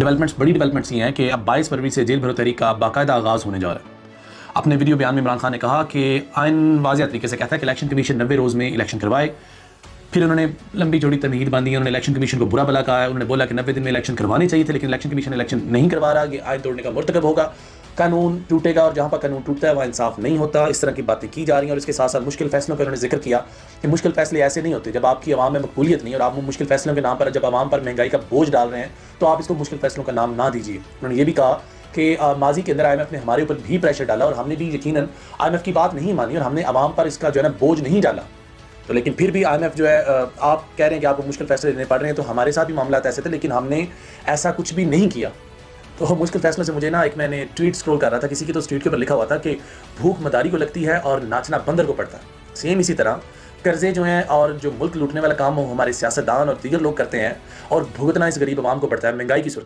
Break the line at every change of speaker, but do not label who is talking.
Developments بڑی developments یہ ہیں کہ اب 22 فروری سے جیل بھرو تحریک کا باقاعدہ آغاز ہونے جا رہا ہے۔ اپنے ویڈیو بیان میں عمران خان نے کہا کہ آئین واضح طریقے سے کہتا ہے کہ الیکشن کمیشن 90 روز میں الیکشن کروائے۔ پھر انہوں نے لمبی چوڑی تمہید باندھی ہے، انہوں نے الیکشن کمیشن کو برا بھلا کہا ہے، انہوں نے بولا کہ 90 دن میں الیکشن کروانے چاہیے تھے، لیکن الیکشن کمیشن الیکشن نہیں کروا رہا، یہ آئین توڑنے کا مرتکب ہوگا، قانون ٹوٹے گا، اور جہاں پر قانون ٹوٹتا ہے وہاں انصاف نہیں ہوتا۔ اس طرح کی باتیں کی جا رہی ہیں، اور اس کے ساتھ ساتھ مشکل فیصلوں کا انہوں نے ذکر کیا کہ مشکل فیصلے ایسے نہیں ہوتے جب آپ کی عوام میں مقبولیت نہیں، اور آپ مشکل فیصلوں کے نام پر جب عوام پر مہنگائی کا بوجھ ڈال رہے ہیں تو آپ اس کو مشکل فیصلوں کا نام نہ دیجیے۔ انہوں نے یہ بھی کہا کہ ماضی کے اندر آئی ایم ایف نے ہمارے اوپر بھی پریشر ڈالا، اور ہم نے بھی یقیناً آئی ایم ایف کی بات نہیں مانی، اور ہم نے عوام پر اس کا جو ہے نا بوجھ نہیں ڈالا، تو لیکن پھر بھی آئی ایم ایف جو ہے آپ کہہ رہے ہیں کہ آپ کو مشکل فیصلے لینے پڑ رہے ہیں، تو ہمارے ساتھ بھی معاملات ایسے تھے لیکن ہم نے ایسا کچھ بھی نہیں کیا۔ تو مشکل فیصلوں سے مجھے نا ایک میں نے ٹویٹ سکرول کر رہا تھا کسی کی، تو اس ٹویٹ کے اوپر لکھا ہوا تھا کہ بھوک مداری کو لگتی ہے اور ناچنا بندر کو پڑتا ہے۔ سیم اسی طرح قرضے جو ہیں اور جو ملک لوٹنے والا کام ہمارے سیاستدان اور دیگر لوگ کرتے ہیں، اور بھگتنا اس غریب عوام کو پڑتا ہے مہنگائی کی صورت